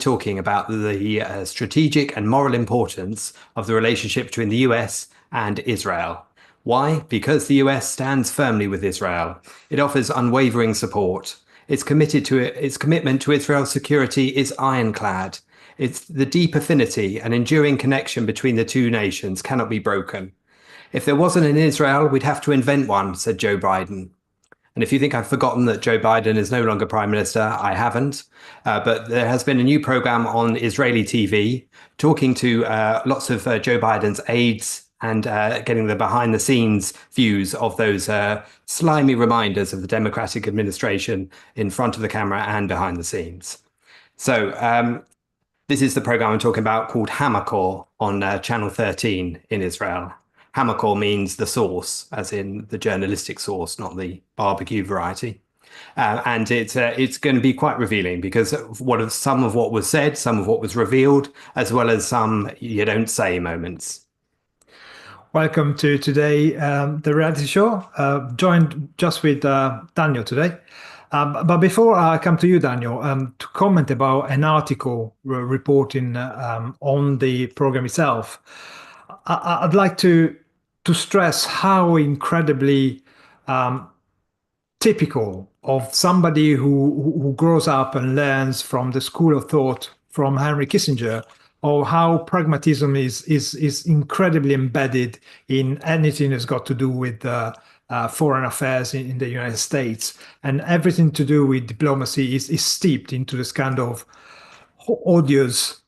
talking about the strategic and moral importance of the relationship between the US and Israel. Why? Because the US stands firmly with Israel. It offers unwavering support. Its commitment to Israel's security is ironclad. It's the deep affinity and enduring connection between the two nations cannot be broken. If there wasn't an Israel, we'd have to invent one, said Joe Biden. And if you think I've forgotten that Joe Biden is no longer prime minister, I haven't. But there has been a new program on Israeli TV talking to lots of Joe Biden's aides and getting the behind the scenes views of those slimy reminders of the Democratic administration in front of the camera and behind the scenes. So this is the program I'm talking about called Hammercore on Channel 13 in Israel. Hammercore means the source, as in the journalistic source, not the barbecue variety. And it's going to be quite revealing because some of what was said, some of what was revealed, as well as some you don't say moments. Welcome to today, the reality show, joined just with Daniel today. But before I come to you, Daniel, to comment about an article reporting on the program itself, I'd like to stress how incredibly typical of somebody who grows up and learns from the school of thought from Henry Kissinger, or how pragmatism is incredibly embedded in anything that's got to do with foreign affairs in the United States, and everything to do with diplomacy is steeped into this kind of odious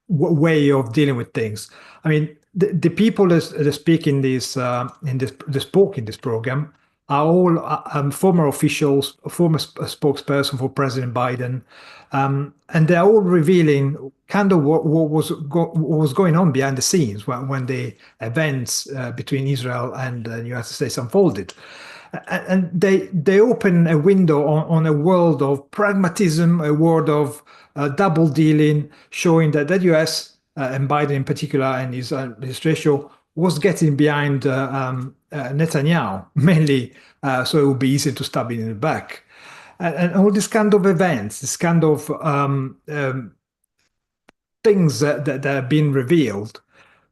way of dealing with things. I mean, the people that speak in this spoke in this program are all former officials, former spokesperson for President Biden, and they're all revealing kind of what was going on behind the scenes when the events between Israel and the United States unfolded. And they open a window on a world of pragmatism, a world of double dealing, showing that the US and Biden in particular and his administration was getting behind Netanyahu, mainly so it would be easy to stab him in the back. And all these kind of events, this kind of things that have been revealed,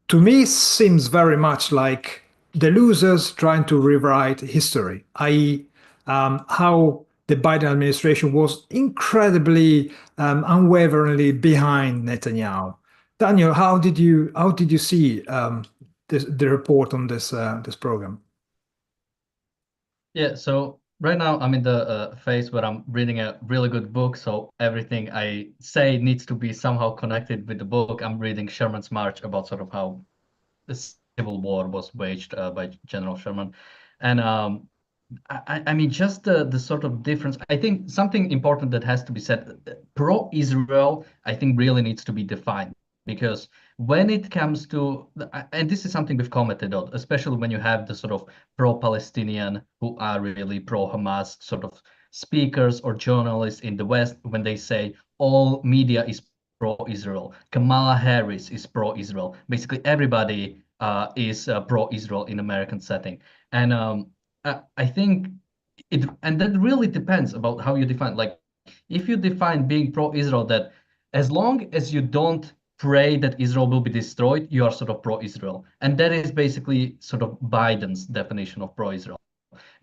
to me seems very much like the losers trying to rewrite history, i.e. How the Biden administration was incredibly unwaveringly behind Netanyahu. Daniel, how did you see the report on this program? Yeah, so right now I'm in the phase where I'm reading a really good book, so everything I say needs to be somehow connected with the book. I'm reading Sherman's March about sort of how the Civil War was waged by General Sherman. And I mean, just the sort of difference. I think something important that has to be said, pro-Israel, I think really needs to be defined. Because when it comes to, and this is something we've commented on, especially when you have the sort of pro-Palestinian who are really pro-Hamas sort of speakers or journalists in the West, when they say all media is pro-Israel, Kamala Harris is pro-Israel, basically everybody is pro-Israel in American setting. And I think and that really depends about how you define, like, if you define being pro-Israel that as long as you don't pray that Israel will be destroyed, you are sort of pro-Israel. And that is basically sort of Biden's definition of pro-Israel.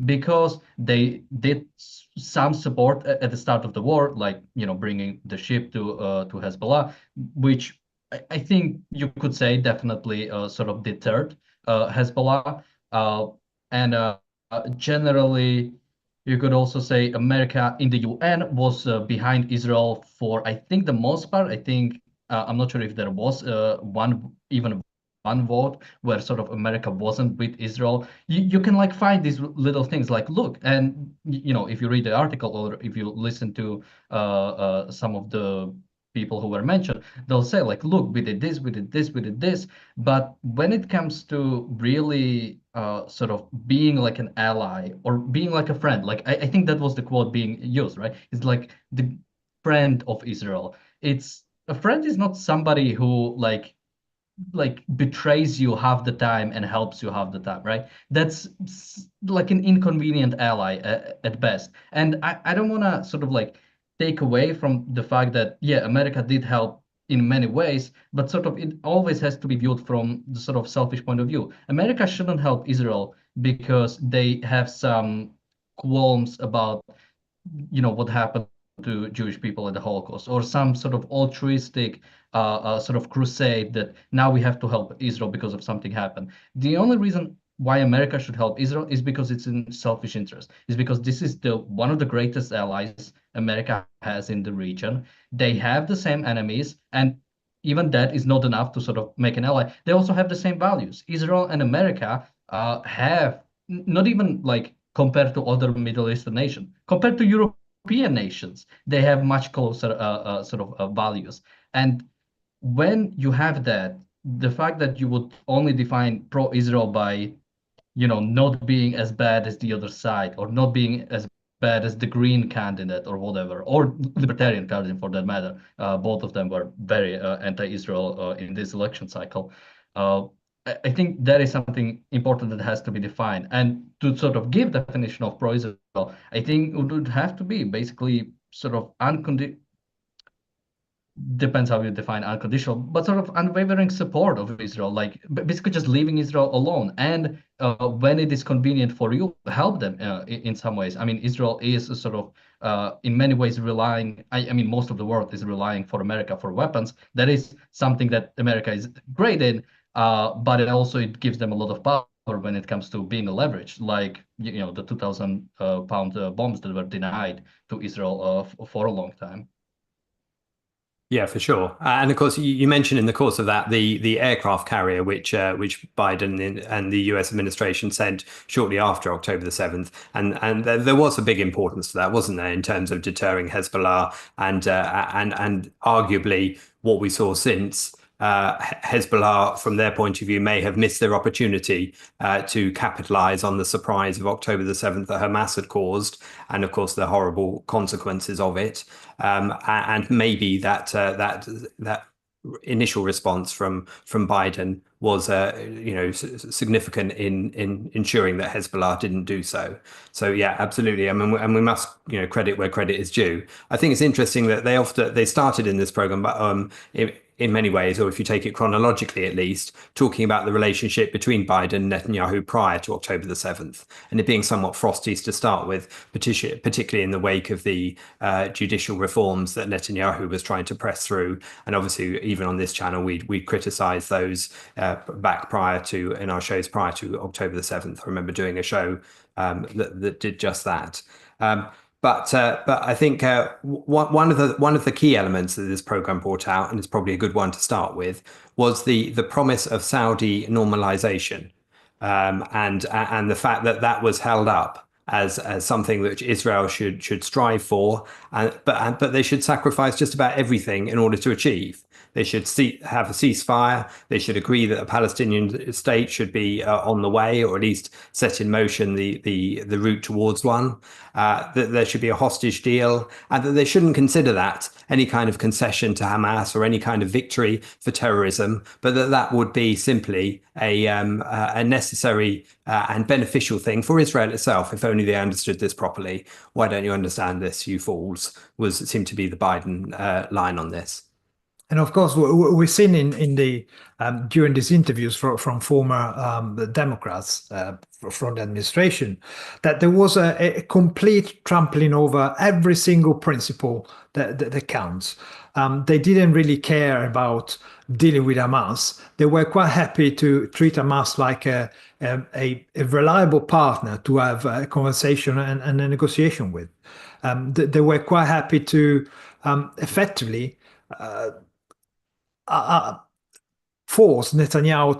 Because they did some support at the start of the war, like, bringing the ship to Hezbollah, which I think you could say definitely sort of deterred Hezbollah. And generally, you could also say America in the UN was behind Israel for, I think, the most part. I think I'm not sure if there was even one vote where sort of America wasn't with Israel. You can like find these little things like, look, and if you read the article or if you listen to some of the people who were mentioned, they'll say like, look, we did this, we did this, we did this. But when it comes to really sort of being like an ally or being like a friend, like I think that was the quote being used, right? It's like the friend of Israel. It's a friend is not somebody who like betrays you half the time and helps you half the time, right? That's like an inconvenient ally at best. And I don't want to sort of like take away from the fact that, yeah, America did help in many ways, but sort of it always has to be viewed from the sort of selfish point of view. America shouldn't help Israel because they have some qualms about, what happened to Jewish people at the Holocaust, or some sort of altruistic sort of crusade that now we have to help Israel because of something happened. The only reason why America should help Israel is because it's in selfish interest. Is because this is the one of the greatest allies America has in the region. They have the same enemies, and even that is not enough to sort of make an ally. They also have the same values. Israel and America have not even like compared to other Middle Eastern nations, compared to European nations, they have much closer sort of values. And when you have that, the fact that you would only define pro-Israel by, not being as bad as the other side, or not being as bad as the Green candidate or whatever, or Libertarian candidate for that matter. Both of them were very anti-Israel in this election cycle. I think that is something important that has to be defined. And to sort of give definition of pro-Israel, I think it would have to be basically sort of unconditional, depends how you define unconditional, but sort of unwavering support of Israel, like basically just leaving Israel alone. And when it is convenient for you, help them in some ways. I mean, Israel is a sort of, in many ways, relying, I mean, most of the world is relying for America for weapons. That is something that America is great in, but it gives them a lot of power when it comes to being a leverage, like, the 2,000 pound bombs that were denied to Israel for a long time. Yeah, for sure. And of course, you mentioned in the course of that the aircraft carrier, which Biden and the U.S. administration sent shortly after October the 7th, and there was a big importance to that, wasn't there, in terms of deterring Hezbollah and arguably what we saw since. Hezbollah, from their point of view, may have missed their opportunity to capitalize on the surprise of October the 7th that Hamas had caused, and of course the horrible consequences of it. And maybe that initial response from Biden was significant in ensuring that Hezbollah didn't do so. So yeah, absolutely. I mean, and we must credit where credit is due. I think it's interesting that they started in this program, but in many ways, or if you take it chronologically at least, talking about the relationship between Biden and Netanyahu prior to October the 7th, and it being somewhat frosty to start with, particularly in the wake of the judicial reforms that Netanyahu was trying to press through. And obviously, even on this channel, we criticized those back in our shows prior to October the 7th. I remember doing a show that did just that. But I think one of the key elements that this program brought out, and it's probably a good one to start with, was the promise of Saudi normalization, and the fact that that was held up as something that Israel should strive for, but they should sacrifice just about everything in order to achieve. They should have a ceasefire. They should agree that a Palestinian state should be on the way, or at least set in motion the route towards one. That there should be a hostage deal, and that they shouldn't consider that any kind of concession to Hamas or any kind of victory for terrorism, but that would be simply a necessary and beneficial thing for Israel itself, if only they understood this properly. Why don't you understand this, you fools? Seemed to be the Biden line on this. And of course, we've seen in the during these interviews from former Democrats from the administration that there was a complete trampling over every single principle that counts. They didn't really care about dealing with Hamas. They were quite happy to treat Hamas like a reliable partner to have a conversation and a negotiation with. They were quite happy to effectively force Netanyahu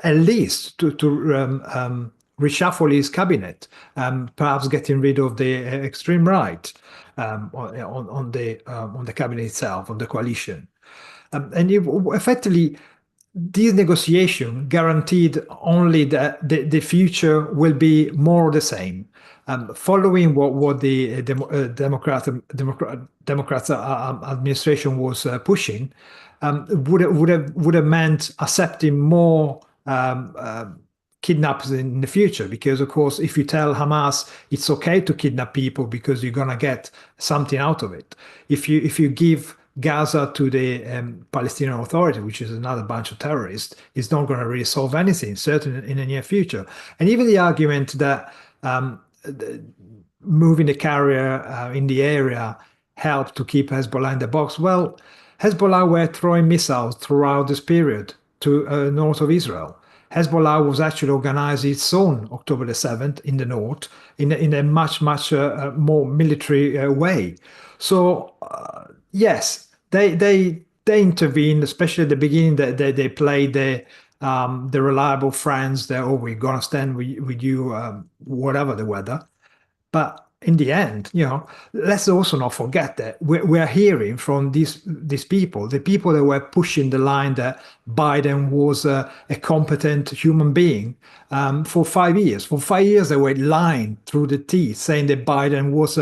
at least to reshuffle his cabinet, perhaps getting rid of the extreme right on the cabinet itself, on the coalition, and effectively. This negotiation guaranteed only that the future will be more the same, following what the Democrats administration was pushing. Would have meant accepting more kidnappers in the future, because of course if you tell Hamas it's okay to kidnap people because you're gonna get something out of it, if you give Gaza to the Palestinian Authority, which is another bunch of terrorists, it's not going to really solve anything, certainly in the near future. And even the argument that moving the carrier in the area helped to keep Hezbollah in the box. Well, Hezbollah were throwing missiles throughout this period to north of Israel. Hezbollah was actually organizing its own October the 7th in the north in a much, much more military way. So, yes, they intervened, especially at the beginning. They played the reliable friends that, oh, we're going to stand with you, whatever the weather. But in the end, let's also not forget that we're hearing from these people, the people that were pushing the line that Biden was a competent human being for 5 years. For 5 years, they were lying through the teeth, saying that Biden was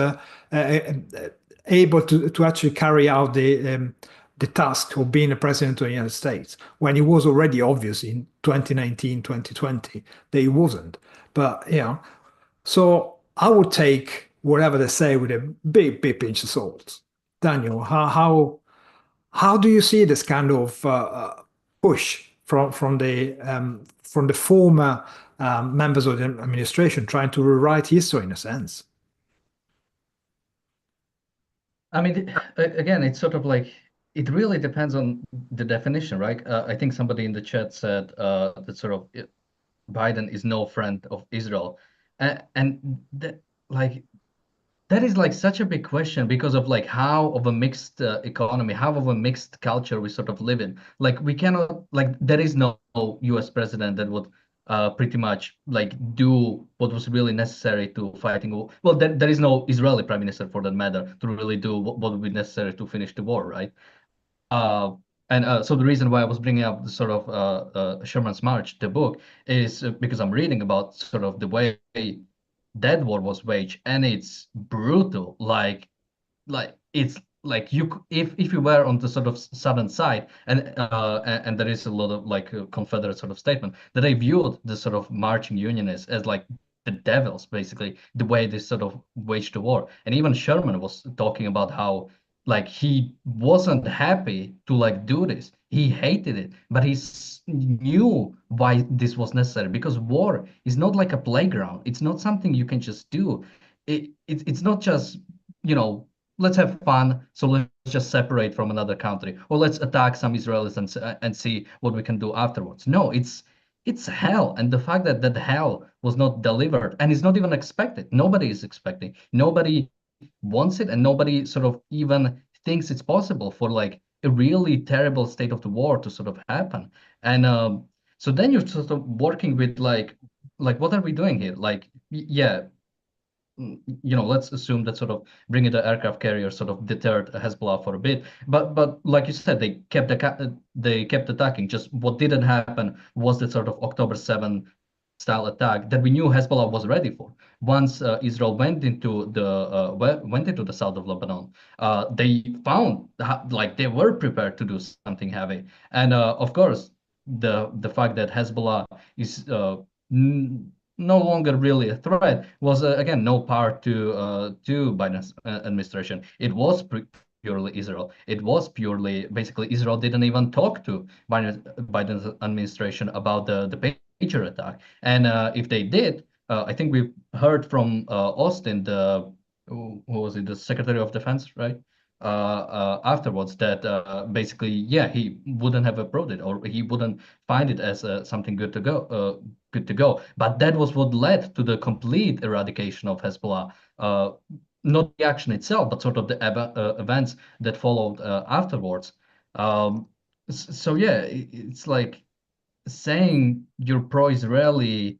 able to actually carry out the task of being a president of the United States, when it was already obvious in 2019, 2020 that he wasn't. But, so I would take whatever they say with a big, big pinch of salt. Daniel, how do you see this kind of push from the former members of the administration trying to rewrite history in a sense? I mean, again, it's sort of like it really depends on the definition, right? I think somebody in the chat said that sort of Biden is no friend of Israel, and like that is like such a big question because of like how of a mixed economy, how of a mixed culture we sort of live in. Like we cannot like there is no U.S. president that would pretty much like do what was really necessary to fighting war. Well, there is no Israeli prime minister for that matter to really do what would be necessary to finish the war, right? Uh, and so the reason why I was bringing up the sort of Sherman's March, the book, is because I'm reading about sort of the way that war was waged, and it's brutal. Like it's like if you were on the sort of southern side, and there is a lot of like a Confederate sort of statement that they viewed the sort of marching Unionists as like the devils, basically, the way they sort of waged the war. And even Sherman was talking about how like he wasn't happy to like do this. He hated it, but knew why this was necessary because war is not like a playground. It's not something you can just do. It's not just, you know, let's have fun, so let's just separate from another country, or let's attack some Israelis and see what we can do afterwards. No, it's hell, and the fact that that hell was not delivered and is not even expected. Nobody is expecting. Nobody wants it, and nobody sort of even thinks it's possible for like a really terrible state of the war to sort of happen. And so then you're sort of working with like what are we doing here? Like, yeah, you know, let's assume that sort of bringing the aircraft carrier sort of deterred Hezbollah for a bit. But like you said, they kept attacking. Just what didn't happen was the sort of October 7 style attack that we knew Hezbollah was ready for. Once Israel went into the south of Lebanon, they found like they were prepared to do something heavy. And of course, the fact that Hezbollah is no longer really a threat was again no part to Biden's administration. It was purely Israel. It was purely basically Israel didn't even talk to Biden's administration about the Patriot attack. And if they did, I think we've heard from Austin, the who was it, the Secretary of Defense, right? Afterwards, that basically, yeah, he wouldn't have approved it, or he wouldn't find it as something good to go, good to go. But that was what led to the complete eradication of Hezbollah. Not the action itself, but sort of the events that followed afterwards. So yeah, it's like saying you're pro-Israeli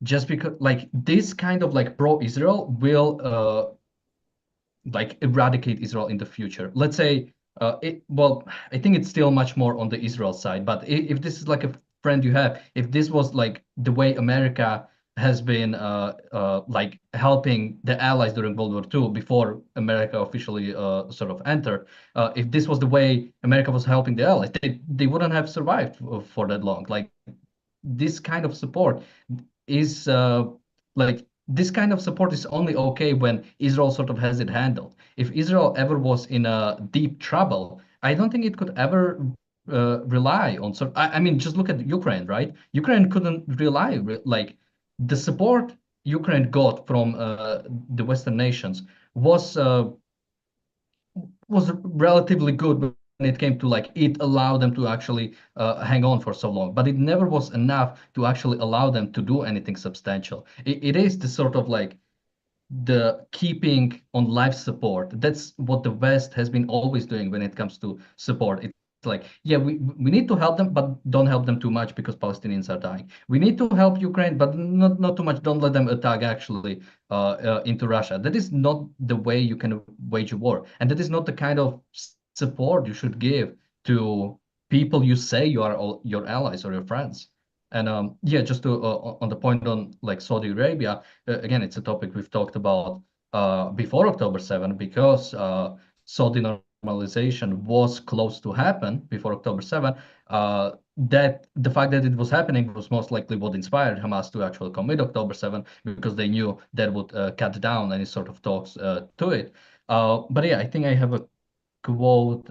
just because like this kind of like pro-Israel will like eradicate Israel in the future. Let's say well, I think it's still much more on the Israel side, but if this is like a friend you have, if this was like the way America has been like helping the allies during World War II before America officially sort of entered, if this was the way America was helping the allies, they wouldn't have survived for that long. Like this kind of support is like this kind of support is only okay when Israel sort of has it handled. If Israel ever was in a deep trouble, I don't think it could ever rely on I mean, just look at Ukraine, right? Ukraine couldn't like the support Ukraine got from the Western nations was was relatively good when it came to like it allowed them to actually hang on for so long, but it never was enough to actually allow them to do anything substantial. It is the sort of like the keeping on life support. That's what the West has been always doing when it comes to support. It's like, yeah, we need to help them, but don't help them too much because Palestinians are dying. We need to help Ukraine, but not too much. Don't let them attack actually into Russia. That is not the way you can wage a war, and that is not the kind of support you should give to people you say you are all your allies or your friends. And yeah, just to on the point on like Saudi Arabia, again, it's a topic we've talked about before October 7 because Saudi normalization was close to happen before October 7. That the fact that it was happening was most likely what inspired Hamas to actually commit October 7 because they knew that would cut down any sort of talks to it. But yeah, I think I have a quote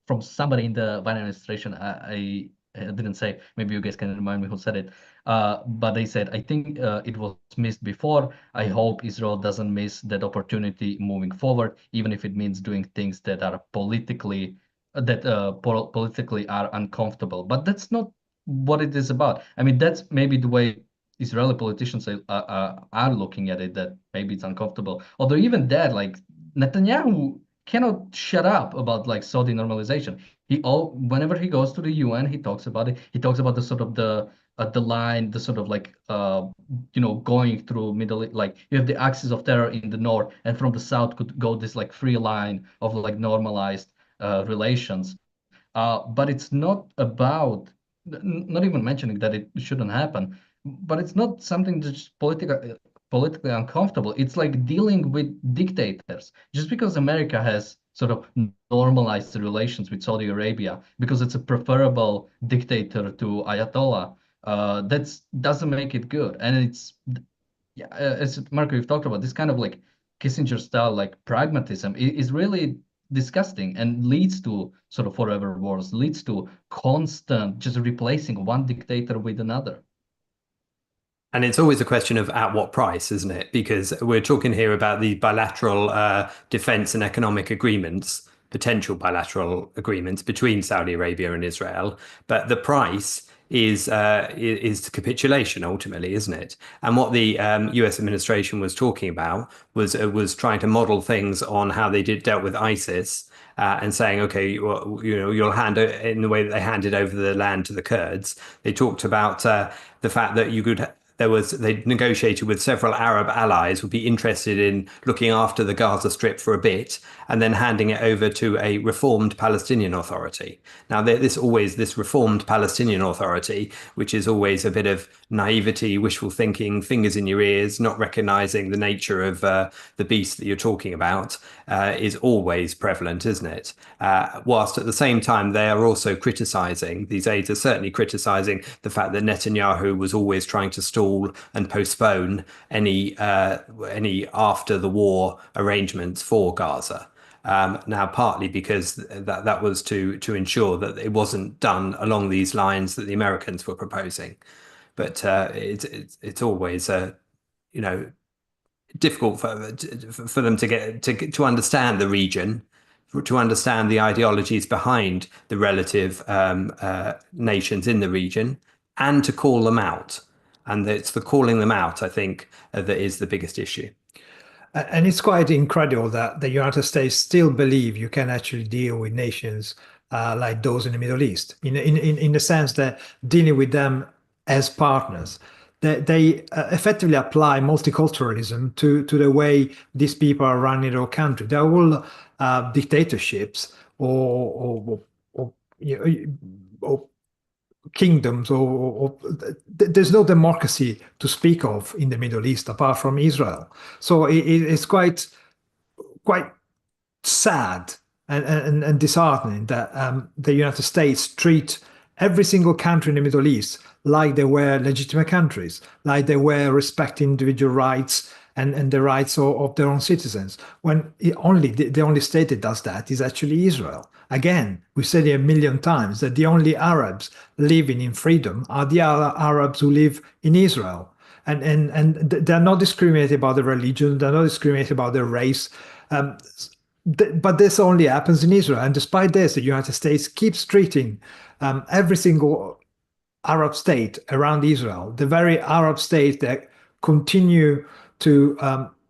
from somebody in the Biden administration. I didn't say. Maybe you guys can remind me who said it. But they said, I think it was missed before. I hope Israel doesn't miss that opportunity moving forward, even if it means doing things that are politically are uncomfortable. But that's not what it is about. I mean, that's maybe the way Israeli politicians are looking at it, that maybe it's uncomfortable. Although even that, like Netanyahu cannot shut up about like Saudi normalization. Whenever he goes to the UN, he talks about it. He talks about the sort of the line, the sort of like going through Middle East, like you have the axis of terror in the north, and from the south could go this like free line of like normalized relations. But it's not about not even mentioning that it shouldn't happen, but it's not something that's politically uncomfortable. It's like dealing with dictators. Just because America has sort of normalized the relations with Saudi Arabia because it's a preferable dictator to Ayatollah, that doesn't make it good. And it's yeah, as Marco, you've talked about this kind of like Kissinger style like pragmatism is really disgusting and leads to sort of forever wars, leads to constant just replacing one dictator with another. And it's always a question of at what price, isn't it? Because we're talking here about the bilateral defense and economic agreements, potential bilateral agreements between Saudi Arabia and Israel. But the price is capitulation ultimately, isn't it? And what the US administration was talking about was trying to model things on how they dealt with ISIS. And saying, okay, well, you'll hand it in the way that they handed over the land to the Kurds. They talked about the fact that they negotiated with several Arab allies would be interested in looking after the Gaza Strip for a bit and then handing it over to a reformed Palestinian Authority. Now, this reformed Palestinian Authority, which is always a bit of naivety, wishful thinking, fingers in your ears, not recognizing the nature of the beast that you're talking about, is always prevalent, isn't it? Whilst at the same time, they are also criticizing, these aides are certainly criticizing the fact that Netanyahu was always trying to stall and postpone any after the war arrangements for Gaza. Now, partly because that was to ensure that it wasn't done along these lines that the Americans were proposing. But it's always difficult for them to get to understand the region, to understand the ideologies behind the relative nations in the region, and to call them out. And it's the calling them out, I think, that is the biggest issue. And it's quite incredible that the United States still believe you can actually deal with nations like those in the Middle East, in the sense that dealing with them as partners. They effectively apply multiculturalism to the way these people are running their country. They're all dictatorships or, or kingdoms or there's no democracy to speak of in the Middle East apart from Israel. So it's quite sad and disheartening that the United States treat every single country in the Middle East like they were legitimate countries, like they were respecting individual rights and the rights of their own citizens. When the only state that does that is actually Israel. Again, we said it a million times that the only Arabs living in freedom are the Arabs who live in Israel. And they're not discriminated about their religion, they're not discriminated about their race. But this only happens in Israel. And despite this, the United States keeps treating every single Arab state around Israel, the very Arab states that continue to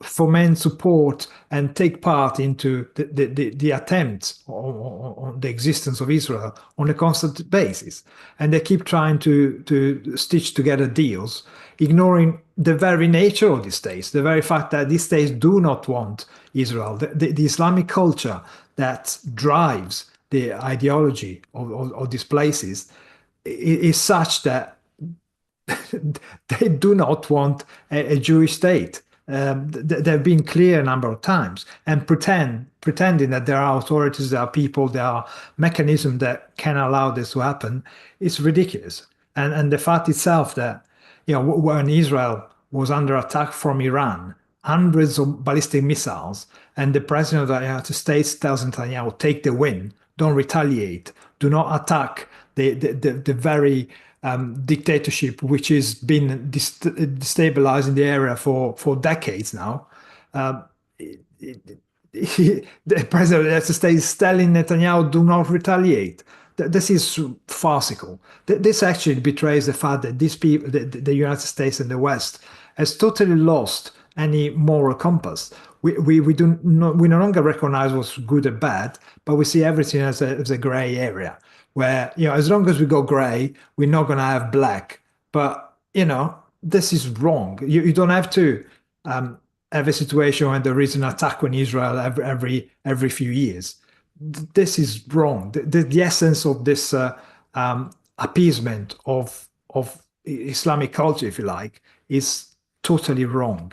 foment support and take part into the attempts on the existence of Israel on a constant basis. And they keep trying to stitch together deals, ignoring the very nature of these states, the very fact that these states do not want Israel. The Islamic culture that drives the ideology of these places is such that they do not want a Jewish state. They've been clear a number of times, and pretending that there are authorities, there are people, there are mechanisms that can allow this to happen is ridiculous. And the fact itself that, when Israel was under attack from Iran, hundreds of ballistic missiles, and the president of the United States tells Netanyahu, take the win, don't retaliate, do not attack the very dictatorship which has been destabilizing the area for decades now. The president of the United States is telling Netanyahu, do not retaliate. This is farcical. This actually betrays the fact that these people, the United States and the West, has totally lost any moral compass. We no longer recognize what's good and bad, but we see everything as a gray area where, as long as we go gray, we're not going to have black. But, this is wrong. You don't have to have a situation when there is an attack on Israel every few years. This is wrong. The essence of this appeasement of Islamic culture, if you like, is totally wrong.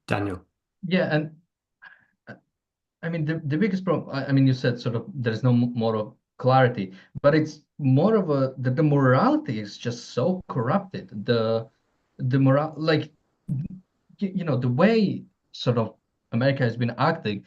Daniel. Yeah, and I mean the biggest problem. I mean, you said sort of there's no moral clarity, but it's more of the morality is just so corrupted. The moral, like the way sort of America has been acting.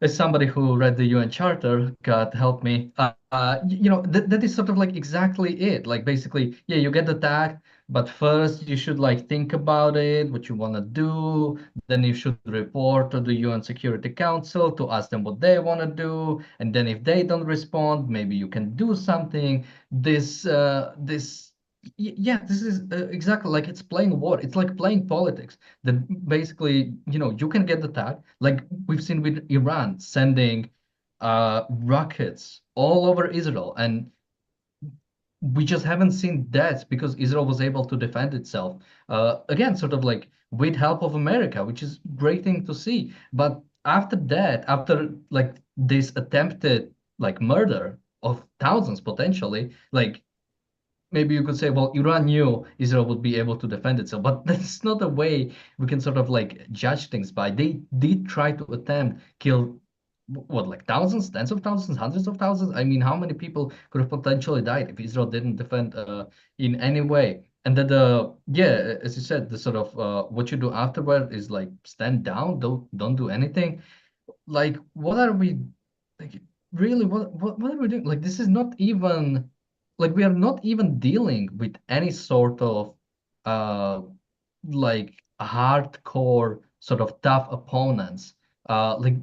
As somebody who read the UN Charter, God help me, that is sort of like exactly it. Like basically, yeah, you get attacked, but first you should like think about it, what you want to do. Then you should report to the UN Security Council to ask them what they want to do. And then if they don't respond, maybe you can do something. This is exactly like it's playing war. It's like playing politics. That basically, you can get attacked, like we've seen with Iran sending rockets all over Israel, and we just haven't seen that because Israel was able to defend itself. Again, sort of like with help of America, which is great thing to see. But after that, after like this attempted like murder of thousands potentially, like maybe you could say, well, Iran knew Israel would be able to defend itself, but that's not a way we can sort of like judge things by. They did try to attempt kill what, like thousands, tens of thousands, hundreds of thousands. I mean, how many people could have potentially died if Israel didn't defend in any way? And then yeah, as you said, the sort of what you do afterward is like stand down, don't do anything. Like, what are we like? Really, what are we doing? Like, this is not even like we are not even dealing with any sort of like hardcore sort of tough opponents. Like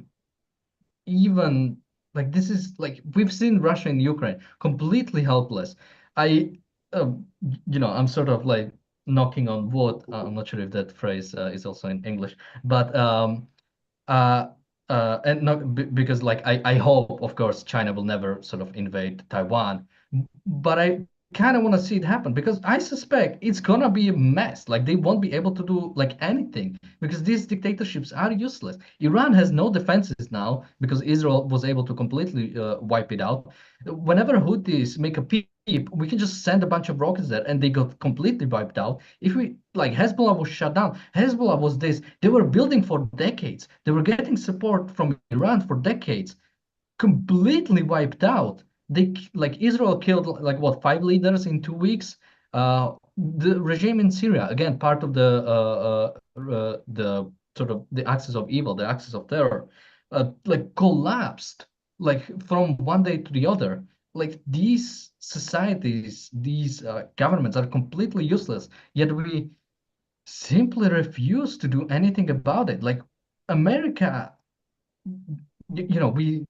even like this is like we've seen Russia and Ukraine completely helpless. I I'm sort of like knocking on wood. I'm not sure if that phrase is also in English, but uh and not because like I hope of course China will never sort of invade Taiwan, but I kind of want to see it happen because I suspect it's gonna be a mess. Like they won't be able to do like anything because these dictatorships are useless. Iran has no defenses now because Israel was able to completely wipe it out. Whenever Houthis make a peep, we can just send a bunch of rockets there and they got completely wiped out. If we like Hezbollah was shut down, Hezbollah was this, they were building for decades, they were getting support from Iran for decades, completely wiped out. like Israel killed like what 5 leaders in 2 weeks. The regime in Syria, again, part of the sort of the axis of evil, the axis of terror, like collapsed like from one day to the other. Like these societies, these governments are completely useless, yet we simply refuse to do anything about it. Like America, we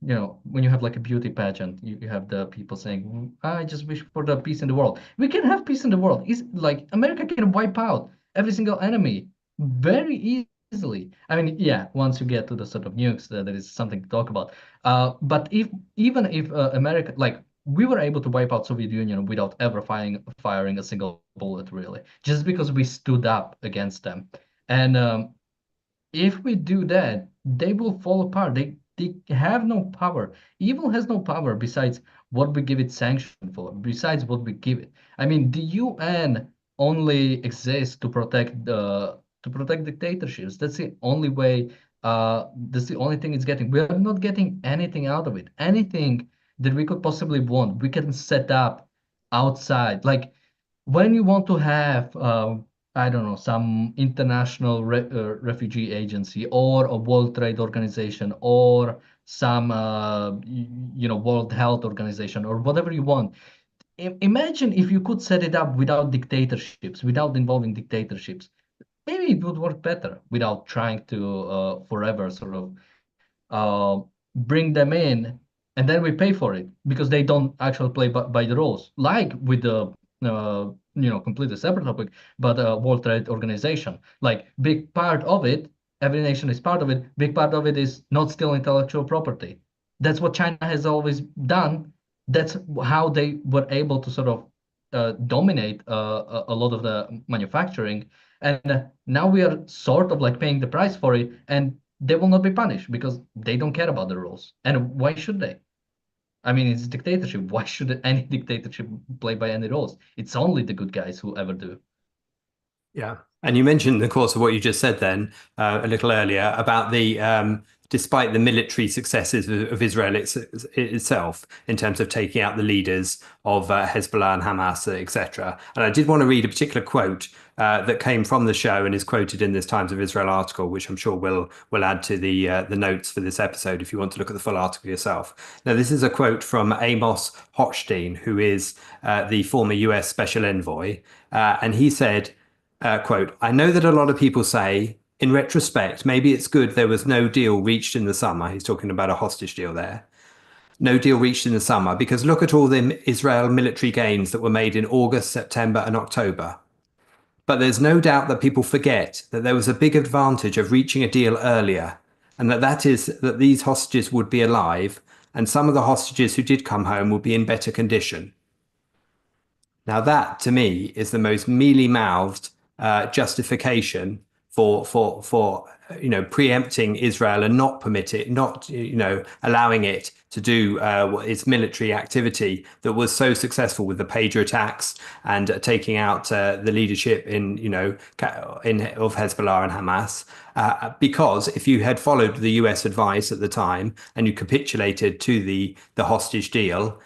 when you have like a beauty pageant, you have the people saying, I just wish for the peace in the world. We can have peace in the world. Is like America can wipe out every single enemy very easily. I mean, yeah, once you get to the sort of nukes, there is something to talk about. But even if America, like we were able to wipe out Soviet Union without ever firing a single bullet, really, just because we stood up against them. And if we do that, they will fall apart. They have no power. Evil has no power besides what we give it sanction for, besides what we give it. I mean, the UN only exists to protect dictatorships. That's the only way. That's the only thing it's getting. We are not getting anything out of it. Anything that we could possibly want, we can set up outside. Like when you want to have I don't know, some international refugee agency or a World Trade Organization or some, World Health Organization or whatever you want. Imagine if you could set it up without dictatorships, without involving dictatorships. Maybe it would work better without trying to forever sort of bring them in, and then we pay for it because they don't actually play by the rules. Like with the completely separate topic, but World Trade Organization. Like big part of it, every nation is part of it. Big part of it is not steal intellectual property. That's what China has always done. That's how they were able to sort of dominate a lot of the manufacturing. And now we are sort of like paying the price for it, and they will not be punished because they don't care about the rules. And why should they? I mean, it's a dictatorship. Why should any dictatorship play by any rules? It's only the good guys who ever do. Yeah. And you mentioned, of course, of what you just said then a little earlier about despite the military successes of Israel itself in terms of taking out the leaders of Hezbollah and Hamas, etc. And I did want to read a particular quote that came from the show and is quoted in this Times of Israel article, which I'm sure will add to the notes for this episode if you want to look at the full article yourself. Now, this is a quote from Amos Hochstein, who is the former US Special Envoy, and he said, quote, I know that a lot of people say, in retrospect, maybe it's good there was no deal reached in the summer. He's talking about a hostage deal there. No deal reached in the summer, because look at all the Israel military gains that were made in August, September, and October. But there's no doubt that people forget that there was a big advantage of reaching a deal earlier, and that is that these hostages would be alive, and some of the hostages who did come home would be in better condition. Now that, to me, is the most mealy-mouthed justification for preempting Israel and not allowing it to do its military activity that was so successful with the pager attacks and taking out the leadership of Hezbollah and Hamas. Because if you had followed the US advice at the time and you capitulated to the hostage deal,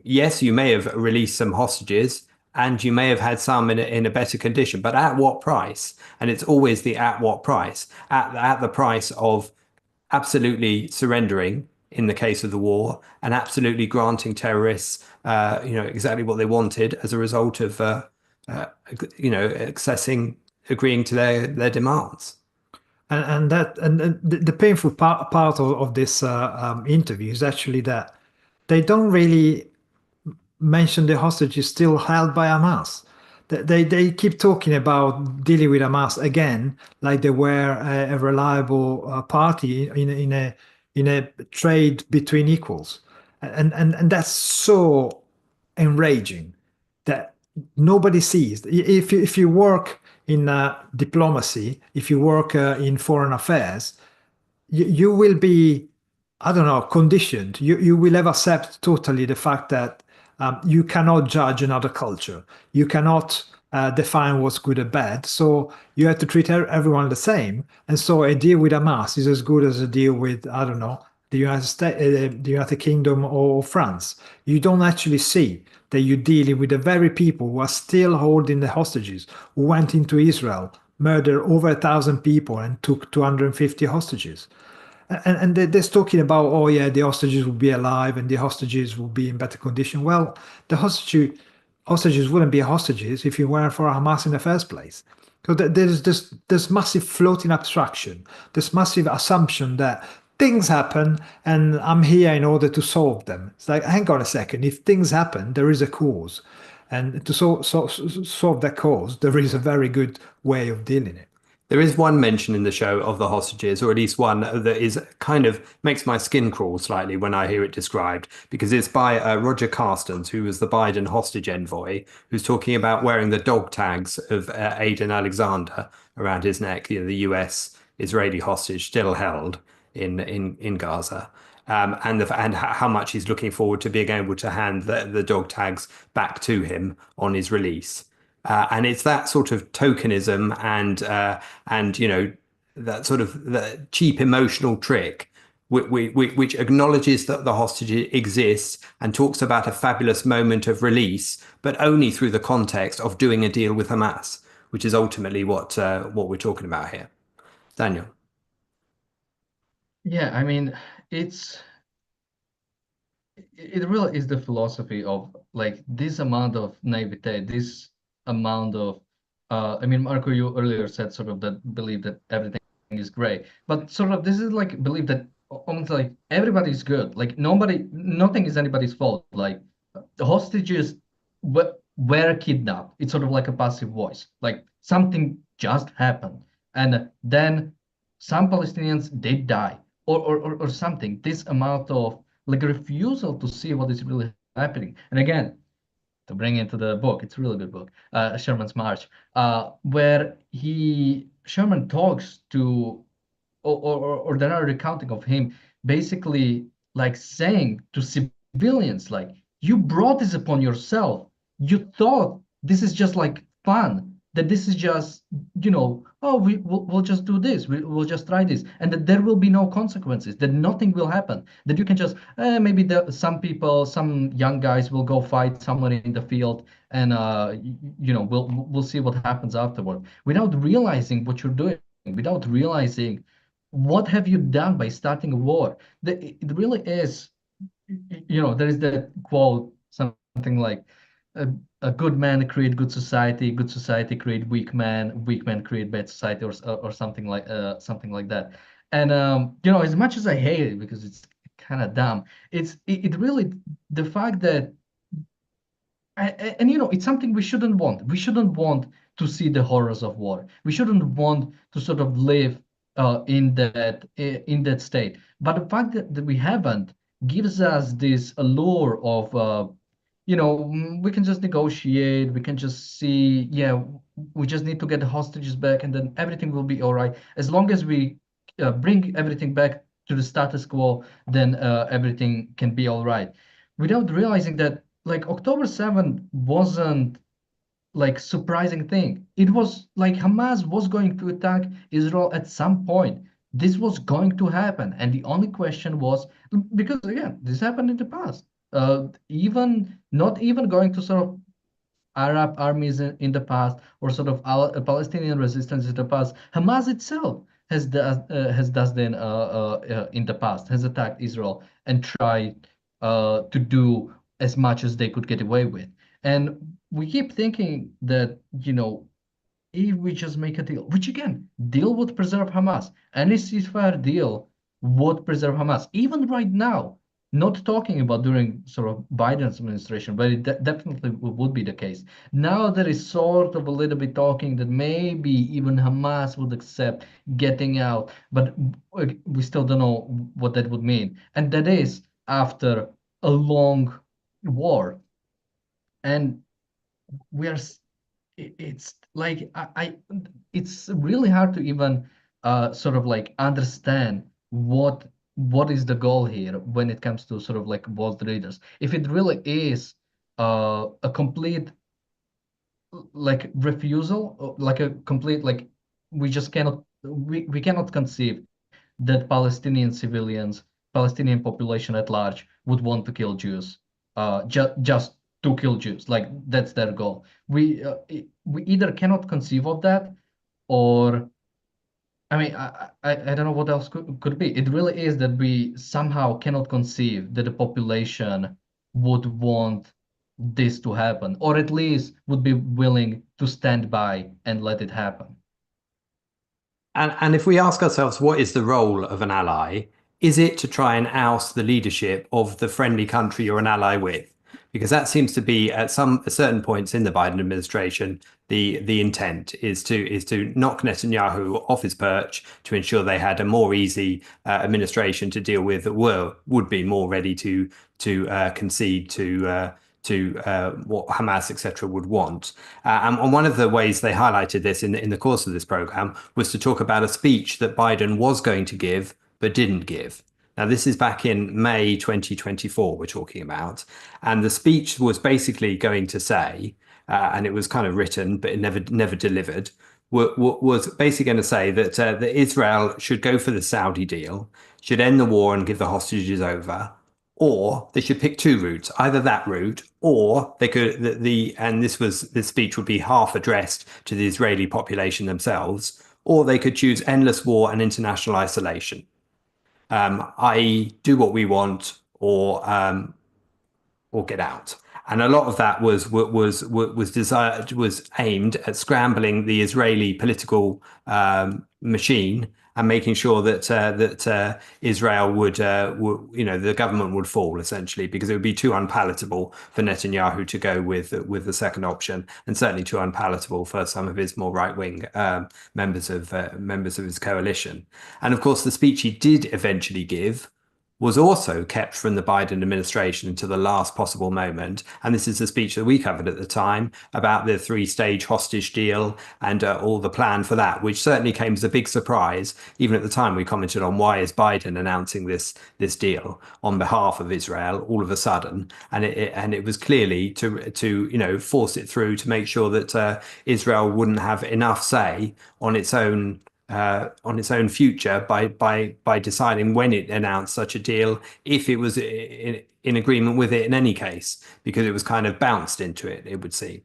yes, you may have released some hostages and you may have had some in a better condition, but at what price? And it's always the at what price? At the price of absolutely surrendering in the case of the war and absolutely granting terrorists, exactly what they wanted as a result of, agreeing to their demands. And the painful part of this interview is actually that they don't really mention the hostages still held by Hamas. They keep talking about dealing with Hamas again, like they were a reliable party in a trade between equals, and that's so enraging that nobody sees. If you work in diplomacy, if you work in foreign affairs, you will be, I don't know, conditioned. You will have accept totally the fact that you cannot judge another culture. You cannot define what's good or bad. So you have to treat everyone the same. And so a deal with Hamas is as good as a deal with, I don't know, the the United Kingdom or France, you don't actually see that you're dealing with the very people who are still holding the hostages, who went into Israel, murdered over 1,000 people, and took 250 hostages. And they're talking about, oh yeah, the hostages will be alive and the hostages will be in better condition. Well, the hostages wouldn't be hostages if it weren't for Hamas in the first place. So there's massive floating abstraction. There's massive assumption that things happen and I'm here in order to solve them. It's like, hang on a second. If things happen, there is a cause, and to solve that cause, there is a very good way of dealing it. There is one mention in the show of the hostages, or at least one that is kind of makes my skin crawl slightly when I hear it described, because it's by Roger Carstens, who was the Biden hostage envoy, who's talking about wearing the dog tags of Aden Alexander around his neck, the US Israeli hostage still held in Gaza. And how much he's looking forward to being able to hand the dog tags back to him on his release. And it's that sort of tokenism and that sort of the cheap emotional trick which acknowledges that the hostage exists and talks about a fabulous moment of release, but only through the context of doing a deal with Hamas, which is ultimately what we're talking about here. Daniel. Yeah, I mean, it really is the philosophy of like this amount of naivete, this amount of I mean, Marco, you earlier said sort of that belief that everything is great, but sort of this is like belief that almost like everybody's good, like nothing is anybody's fault. Like the hostages were kidnapped. It's sort of like a passive voice, like something just happened, and then some Palestinians did die, or something. This amount of like a refusal to see what is really happening. And again, to bring into the book, it's a really good book, Sherman's March, where Sherman talks to, or there are recounting of him basically like saying to civilians, like, you brought this upon yourself. You thought this is just like fun, that this is just, oh, we'll just do this, we'll just try this, and that there will be no consequences, that nothing will happen, that you can just, maybe some people, some young guys will go fight somewhere in the field, and we'll see what happens afterward, without realizing what you're doing, without realizing what have you done by starting a war. It really is, there is that quote, something like, a good man create good society create weak man create bad society, or something like that. And as much as I hate it because it's kind of dumb, it really, the fact that, and it's something we shouldn't want. We shouldn't want to see the horrors of war. We shouldn't want to sort of live in that state. But the fact that we haven't gives us this allure of, we can just negotiate. We can just see, yeah, we just need to get the hostages back, and then everything will be all right. As long as we bring everything back to the status quo, then everything can be all right. Without realizing that, like, October 7th wasn't like surprising thing. It was like Hamas was going to attack Israel at some point. This was going to happen, and the only question was, because again, this happened in the past. Even not even going to sort of Arab armies in the past, or sort of Palestinian resistance in the past. Hamas itself has done in the past, has attacked Israel and tried to do as much as they could get away with. And we keep thinking that, if we just make a deal, which again, deal would preserve Hamas. Any ceasefire deal would preserve Hamas. Even right now, not talking about during sort of Biden's administration, but it definitely would be the case. Now there is sort of a little bit talking that maybe even Hamas would accept getting out, but we still don't know what that would mean. And that is after a long war. And we are it's like it's really hard to even sort of like understand what is the goal here when it comes to sort of like world leaders. If it really is a complete like refusal, like a complete we just cannot we cannot conceive that Palestinian civilians Palestinian population at large would want to kill Jews, just to kill Jews. Like that's their goal. We either cannot conceive of that, or I mean, I don't know what else could be. It really is that we somehow cannot conceive that the population would want this to happen, or at least would be willing to stand by and let it happen. And if we ask ourselves, what is the role of an ally? Is it to try and oust the leadership of the friendly country you're an ally with? Because that seems to be at certain points in the Biden administration, the intent is to knock Netanyahu off his perch to ensure they had a more easy administration to deal with that would be more ready to concede to what Hamas, etc., would want. And one of the ways they highlighted this in the course of this program was to talk about a speech that Biden was going to give but didn't give. Now, this is back in May 2024, we're talking about. And the speech was basically going to say, and it was kind of written, but it never delivered, was basically going to say that Israel should go for the Saudi deal, should end the war and give the hostages over, or they should pick two routes, either that route, or they could and this speech would be half addressed to the Israeli population themselves, or they could choose endless war and international isolation, i.e., do what we want, or get out. And a lot of that was aimed at scrambling the Israeli political machine and making sure that Israel would, the government would fall essentially, because it would be too unpalatable for Netanyahu to go with the second option, and certainly too unpalatable for some of his more right-wing members of his coalition. And of course, the speech he did eventually give was also kept from the Biden administration until the last possible moment. And this is the speech that we covered at the time about the three-stage hostage deal and all the plan for that, which certainly came as a big surprise. Even at the time, we commented on why is Biden announcing this deal on behalf of Israel all of a sudden, and it was clearly to force it through to make sure that Israel wouldn't have enough say on its own future by deciding when it announced such a deal, if it was in agreement with it in any case, because it was kind of bounced into it, it would seem.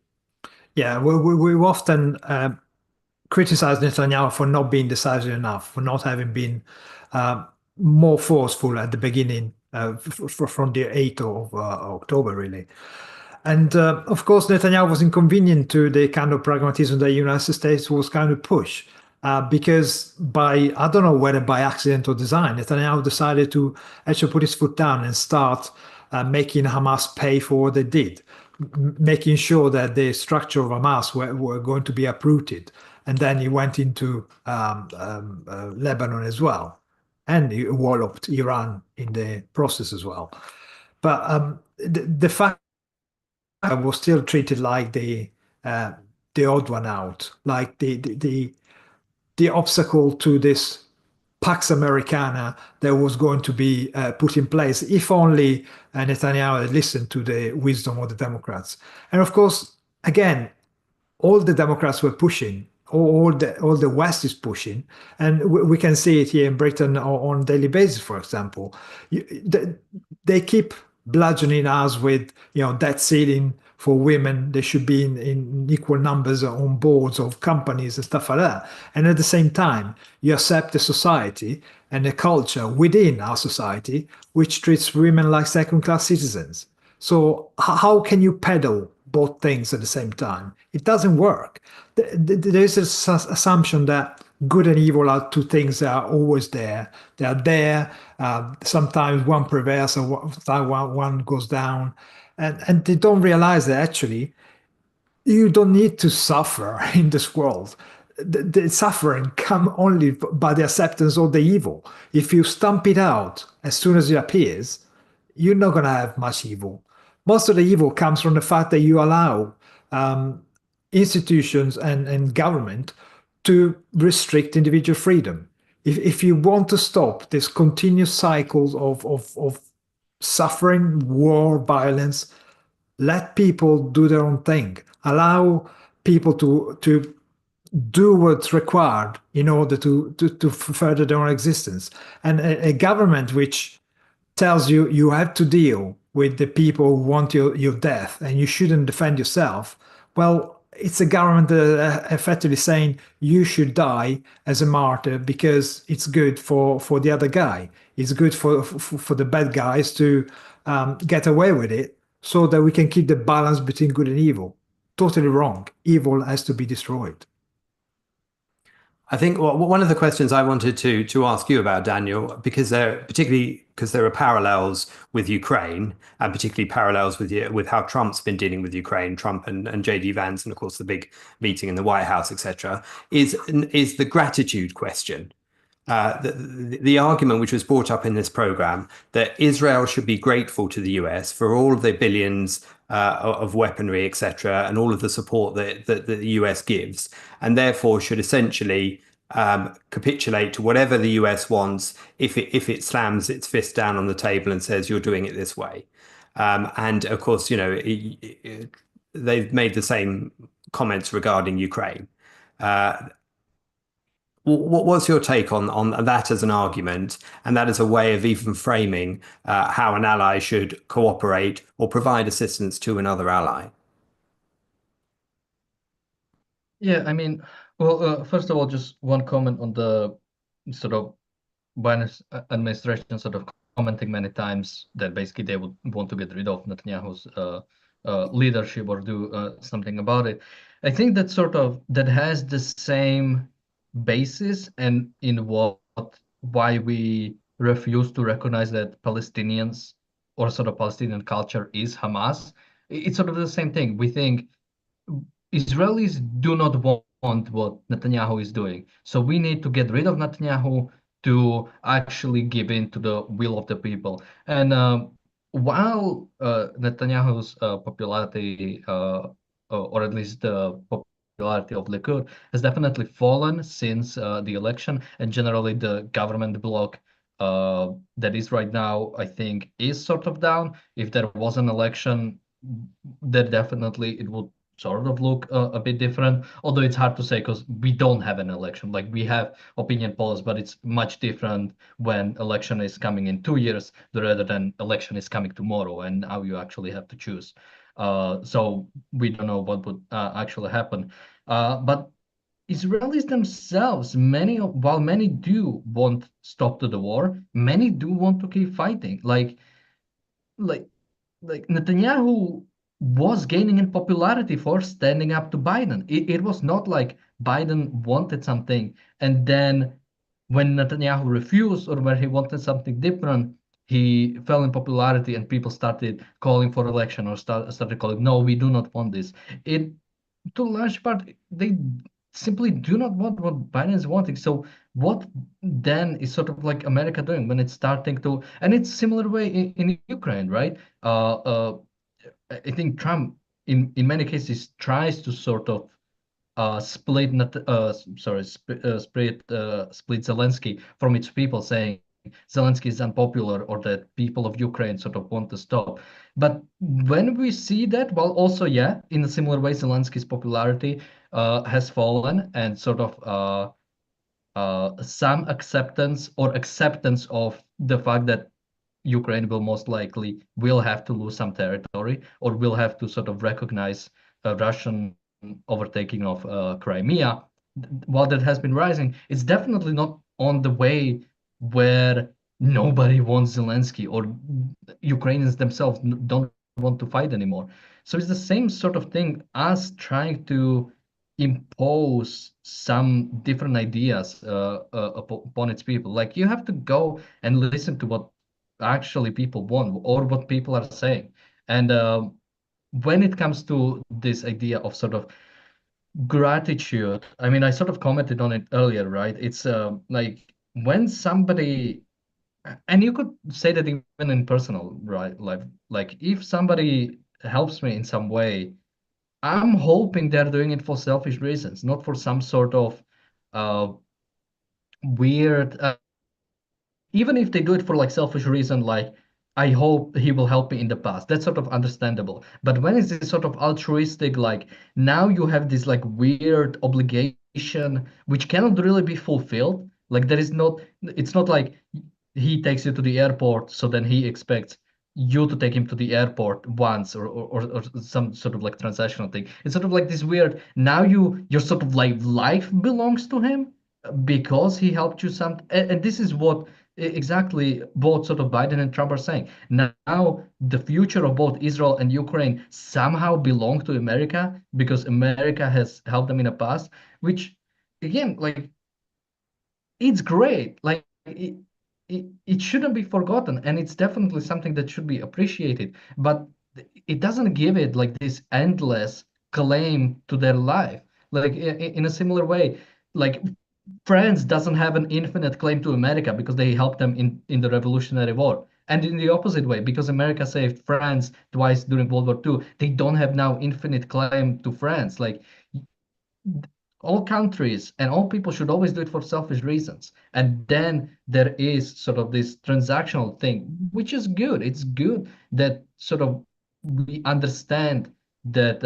Yeah, we've often criticized Netanyahu for not being decisive enough, for not having been more forceful at the beginning, from the 8th of October, really. And of course, Netanyahu was inconvenient to the kind of pragmatism that the United States was kind of push. Because I don't know whether by accident or design, Netanyahu decided to actually put his foot down and start making Hamas pay for what they did, making sure that the structure of Hamas were going to be uprooted. And then he went into Lebanon as well. And he walloped Iran in the process as well. But the fact I was still treated like the odd one out, like the obstacle to this Pax Americana that was going to be put in place, if only Netanyahu had listened to the wisdom of the Democrats. And of course, again, all the Democrats were pushing, all the West is pushing, and we can see it here in Britain on a daily basis. For example, they keep bludgeoning us with debt ceiling for women. They should be in equal numbers on boards of companies and stuff like that. And at the same time, you accept a society and a culture within our society which treats women like second-class citizens. So how can you peddle both things at the same time? It doesn't work. There is this assumption that good and evil are two things that are always there. They are there. Sometimes one prevails and one goes down. And they don't realize that actually you don't need to suffer in this world. The suffering comes only by the acceptance of the evil. If you stamp it out as soon as it appears, you're not going to have much evil. Most of the evil comes from the fact that you allow institutions and government to restrict individual freedom. If you want to stop this continuous cycles of suffering, war, violence, let people do their own thing. Allow people to do what's required in order to further their own existence. And a government which tells you you have to deal with the people who want your death and you shouldn't defend yourself, well, it's a government effectively saying you should die as a martyr because it's good for the other guy. It's good for the bad guys to get away with it so that we can keep the balance between good and evil. Totally wrong. Evil has to be destroyed. I think one of the questions I wanted to ask you about, Daniel, because there are parallels with Ukraine, and particularly parallels with how Trump's been dealing with Ukraine, Trump and JD Vance, and of course the big meeting in the White House, etc., is the gratitude question. The argument which was brought up in this program that Israel should be grateful to the US for all of the billions of weaponry, etc., and all of the support that the US gives, and therefore should essentially capitulate to whatever the US wants if it slams its fist down on the table and says you're doing it this way. And of course, they've made the same comments regarding Ukraine. What's your take on that as an argument, and that as a way of even framing how an ally should cooperate or provide assistance to another ally? Yeah, I mean, well, first of all, just one comment on the sort of Biden administration sort of commenting many times that basically they would want to get rid of Netanyahu's leadership or do something about it. I think that has the same basis and in why we refuse to recognize that Palestinians or sort of Palestinian culture is Hamas. It's sort of the same thing. We think Israelis do not want what Netanyahu is doing. So we need to get rid of Netanyahu to actually give in to the will of the people. And while Netanyahu's popularity, or at least the popularity of Likud, has definitely fallen since the election, and generally the government bloc that is right now, I think, is sort of down. If there was an election, then definitely it would sort of look a bit different, although it's hard to say because we don't have an election. Like we have opinion polls, but it's much different when election is coming in 2 years rather than election is coming tomorrow and now you actually have to choose. So we don't know what would actually happen. But Israelis themselves, while many do want stop to the war, many do want to keep fighting. Like like Netanyahu was gaining in popularity for standing up to Biden. It was not like Biden wanted something and then when Netanyahu refused or when he wanted something different, he fell in popularity and people started calling for election or started calling, no, we do not want this. It to a large part, they simply do not want what Biden is wanting. So what then is sort of like America doing when it's starting to, and it's similar way in Ukraine, right? I think Trump, in many cases, tries to sort of split, not, sorry, split Zelensky from its people, saying Zelensky is unpopular or that people of Ukraine sort of want to stop. But when we see that, well, also, yeah, in a similar way, Zelensky's popularity has fallen and sort of some acceptance or acceptance of the fact that Ukraine will most likely will have to lose some territory or will have to sort of recognize a Russian overtaking of Crimea. While that has been rising, it's definitely not on the way where nobody wants Zelensky or Ukrainians themselves don't want to fight anymore. So it's the same sort of thing as trying to impose some different ideas upon its people. Like you have to go and listen to what actually people want or what people are saying. And when it comes to this idea of sort of gratitude, I mean, I sort of commented on it earlier, right? It's like when somebody, and you could say that even in personal right life, like if somebody helps me in some way, I'm hoping they're doing it for selfish reasons, not for some sort of uh, weird even if they do it for like selfish reason, like I hope he will help me in the past. That's sort of understandable. But when it's this sort of altruistic, like now you have this like weird obligation which cannot really be fulfilled. Like there is not, it's not like he takes you to the airport, so then he expects you to take him to the airport once, or some sort of like transactional thing. It's sort of like this weird, now your sort of like life belongs to him because he helped you some, and this is what exactly both sort of Biden and Trump are saying. Now the future of both Israel and Ukraine somehow belong to America because America has helped them in the past, which again, like, it's great. Like it shouldn't be forgotten, and it's definitely something that should be appreciated. But it doesn't give it like this endless claim to their life. Like in a similar way, like France doesn't have an infinite claim to America because they helped them in the Revolutionary War. And in the opposite way, because America saved France twice during World War II, they don't have now infinite claim to France. Like all countries and all people should always do it for selfish reasons. And then there is sort of this transactional thing, which is good. It's good that sort of we understand that,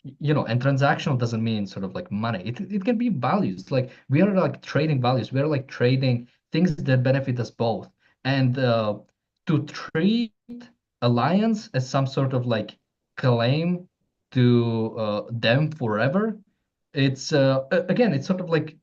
and transactional doesn't mean sort of like money. It can be values. Like we are like trading values. We are like trading things that benefit us both. And to treat alliance as some sort of like claim to them forever, it's again, it's sort of like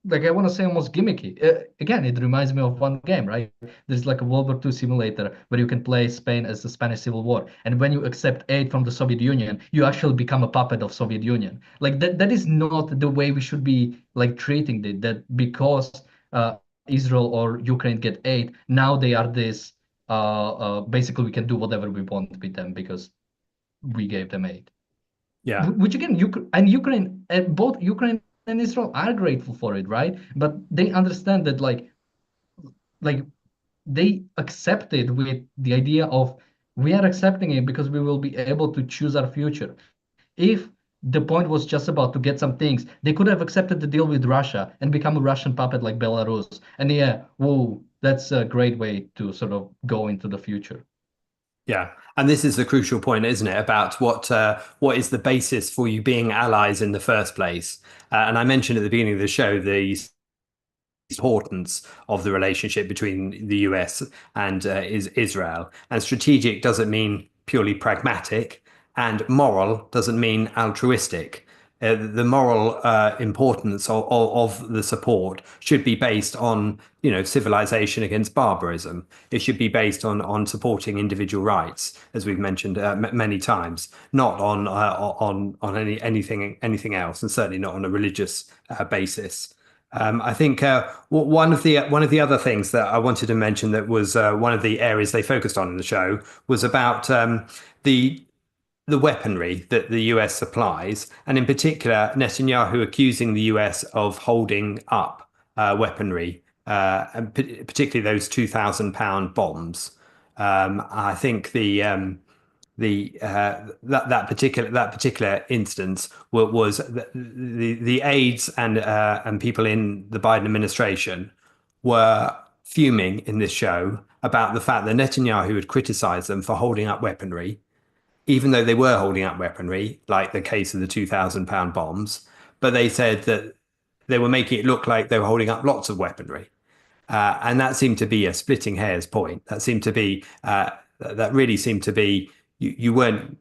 I want to say almost gimmicky. Again, it reminds me of one game, right? There's like a World War II simulator where you can play Spain as the Spanish Civil War, and when you accept aid from the Soviet Union, you actually become a puppet of Soviet Union. Like that is not the way we should be like treating it. That because uh, Israel or Ukraine get aid, now they are this. Basically, we can do whatever we want with them because we gave them aid. Yeah. Which again, Ukraine, both Ukraine and Israel are grateful for it, right? But they understand that like they accept it with the idea of we are accepting it because we will be able to choose our future. If the point was just about to get some things, they could have accepted the deal with Russia and become a Russian puppet like Belarus. And yeah, whoa, that's a great way to sort of go into the future. Yeah, and this is the crucial point, isn't it, about what is the basis for you being allies in the first place? And I mentioned at the beginning of the show the importance of the relationship between the US and is Israel. And strategic doesn't mean purely pragmatic, and moral doesn't mean altruistic. The moral importance of the support should be based on, civilization against barbarism. It should be based on supporting individual rights, as we've mentioned many times, not on anything else, and certainly not on a religious basis. I think one of the other things that I wanted to mention that was one of the areas they focused on in the show was about the the weaponry that the US supplies, and in particular, Netanyahu accusing the US of holding up weaponry, and particularly those 2,000-pound bombs. I think that particular instance was the aides and people in the Biden administration were fuming in this show about the fact that Netanyahu had criticized them for holding up weaponry, even though they were holding up weaponry, like the case of the 2,000-pound bombs. But they said that they were making it look like they were holding up lots of weaponry. And that seemed to be a splitting hairs point. That really seemed to be, you weren't,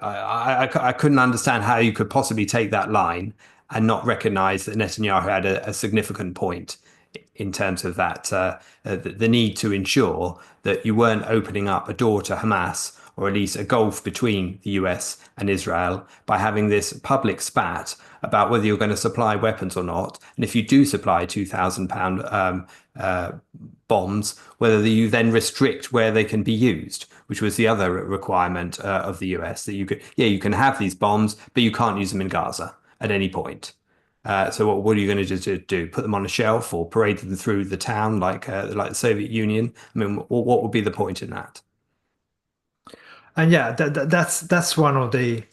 I couldn't understand how you could possibly take that line and not recognize that Netanyahu had a significant point in terms of that, the need to ensure that you weren't opening up a door to Hamas, or at least a gulf between the US and Israel, by having this public spat about whether you're going to supply weapons or not. And if you do supply 2,000-pound bombs, whether you then restrict where they can be used, which was the other requirement of the US, that you can have these bombs, but you can't use them in Gaza at any point. So what are you going to do? Put them on a shelf or parade them through the town like the Soviet Union? I mean, what would be the point in that? And yeah, that's one of the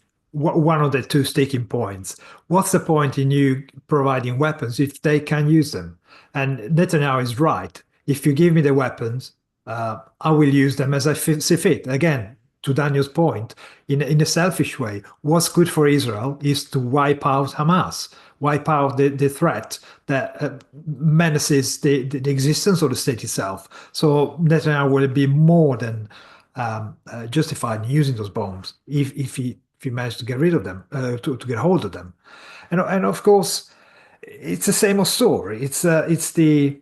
two sticking points. What's the point in you providing weapons if they can use them? And Netanyahu is right. If you give me the weapons, I will use them as I see fit. Again, to Daniel's point, in a selfish way, what's good for Israel is to wipe out Hamas. wipe out the threat that menaces the existence of the state itself. So Netanyahu will be more than justified in using those bombs if he managed to get rid of them, to get hold of them. And of course, it's the same old story. It's the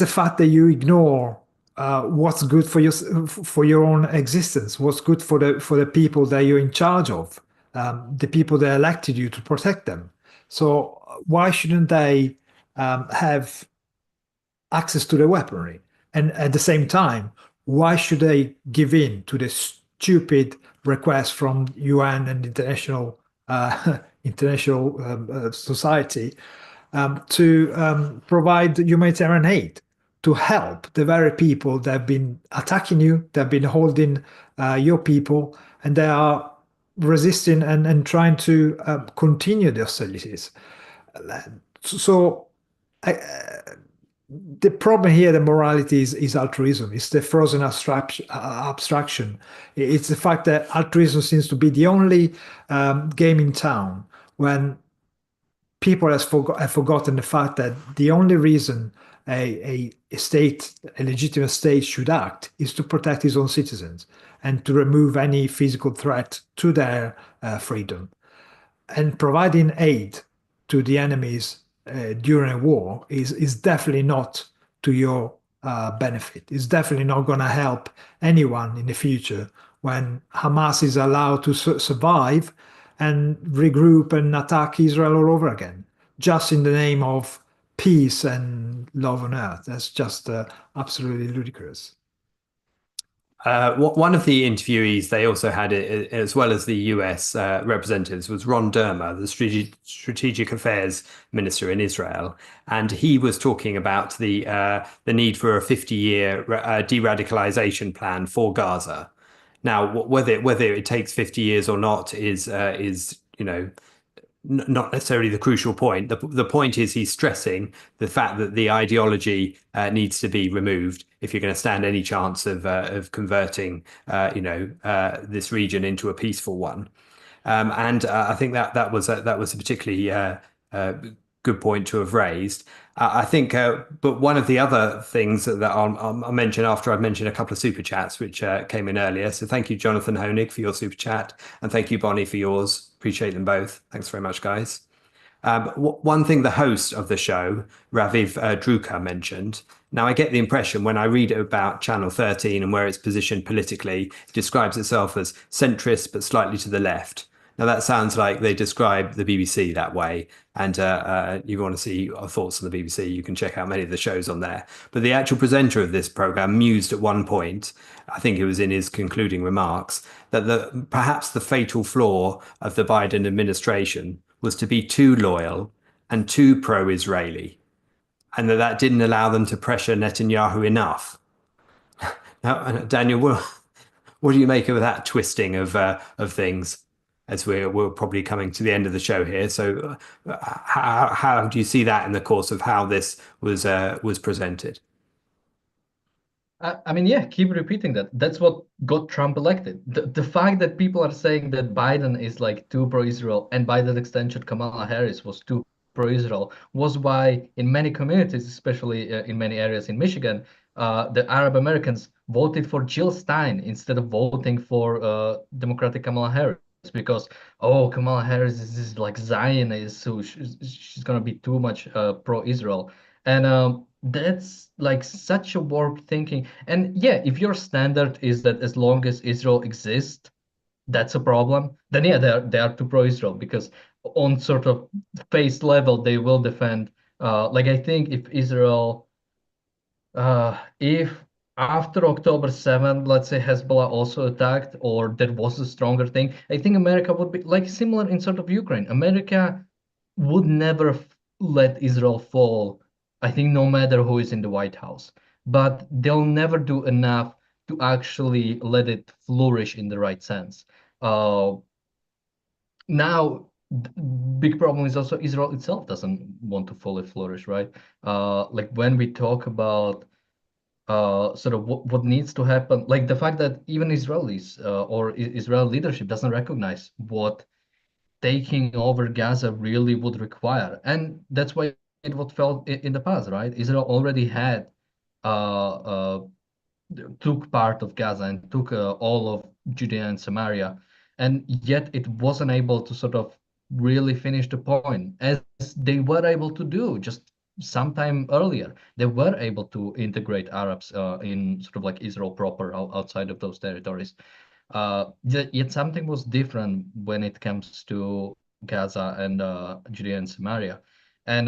fact that you ignore what's good for your own existence, what's good for the people that you're in charge of, the people that elected you to protect them. So why shouldn't they have access to the weaponry? And at the same time, why should they give in to the stupid request from UN and international society to provide humanitarian aid to help the very people that have been attacking you, that have been holding your people, and they are resisting and trying to continue the hostilities. So the problem here, the morality is altruism. It's the frozen abstraction. It's the fact that altruism seems to be the only game in town when people have forgotten the fact that the only reason a state, a legitimate state, should act is to protect its own citizens and to remove any physical threat to their freedom. And providing aid to the enemies during a war is definitely not to your benefit. It's definitely not going to help anyone in the future when Hamas is allowed to survive and regroup and attack Israel all over again, just in the name of peace and love on earth. That's just absolutely ludicrous. One of the interviewees they also had, as well as the US representatives, was Ron Dermer, the strategic affairs minister in Israel, and he was talking about the need for a 50-year de-radicalization plan for Gaza. Now, whether it takes 50 years or not is not necessarily the crucial point. The point is he's stressing the fact that the ideology needs to be removed if you're going to stand any chance of converting this region into a peaceful one. And I think that was a particularly good point to have raised. I think, but one of the other things that I'll mention after I've mentioned a couple of super chats which came in earlier. So thank you, Jonathan Honig, for your super chat, and thank you, Bonnie, for yours. Appreciate them both. Thanks very much, guys. One thing the host of the show, Raviv Druka, mentioned. Now, I get the impression when I read about Channel 13 and where it's positioned politically, it describes itself as centrist but slightly to the left. Now, that sounds like they describe the BBC that way. And you want to see our thoughts on the BBC, you can check out many of the shows on there. But the actual presenter of this program mused at one point, I think it was in his concluding remarks, that perhaps the fatal flaw of the Biden administration was to be too loyal and too pro-Israeli, and that didn't allow them to pressure Netanyahu enough. Now, Daniel, what do you make of that twisting of things? As we're probably coming to the end of the show here, so how do you see that in the course of how this was presented? I mean, yeah, keep repeating that. That's what got Trump elected. The fact that people are saying that Biden is like too pro-Israel, and by that extension, Kamala Harris was too pro-Israel, was why in many communities, especially in many areas in Michigan, the Arab Americans voted for Jill Stein instead of voting for Democratic Kamala Harris. Because Kamala Harris is like Zionist, so she's gonna be too much pro-Israel, and that's like such a warped thinking. And yeah, if your standard is that as long as Israel exists, that's a problem, then yeah, they are too pro-Israel, because on sort of face level they will defend. Like I think if Israel, if after October 7th, let's say Hezbollah also attacked, or there was a stronger thing, I think America would be like similar in sort of Ukraine. America would never let Israel fall, I think, no matter who is in the White House. But they'll never do enough to actually let it flourish in the right sense. Now, big problem is also Israel itself doesn't want to fully flourish, right? Like when we talk about sort of what needs to happen, like the fact that even Israelis or Israel leadership doesn't recognize what taking over Gaza really would require. And that's why it would felt in the past, right? Israel already had uh, uh, took part of Gaza and took all of Judea and Samaria, and yet it wasn't able to sort of really finish the point as they were able to do just sometime earlier. They were able to integrate Arabs in sort of like Israel proper outside of those territories. Yet something was different when it comes to Gaza and Judea and Samaria. And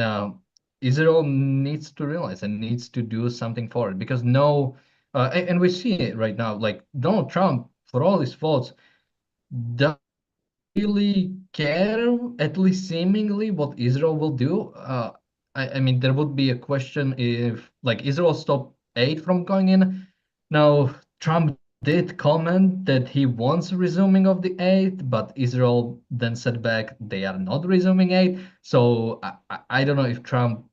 Israel needs to realize and needs to do something for it because and we see it right now, like Donald Trump, for all his faults, doesn't really care, at least seemingly, what Israel will do. I mean, there would be a question if like Israel stopped aid from going in. Now, Trump did comment that he wants resuming of the aid, but Israel then said back they are not resuming aid. So I don't know if Trump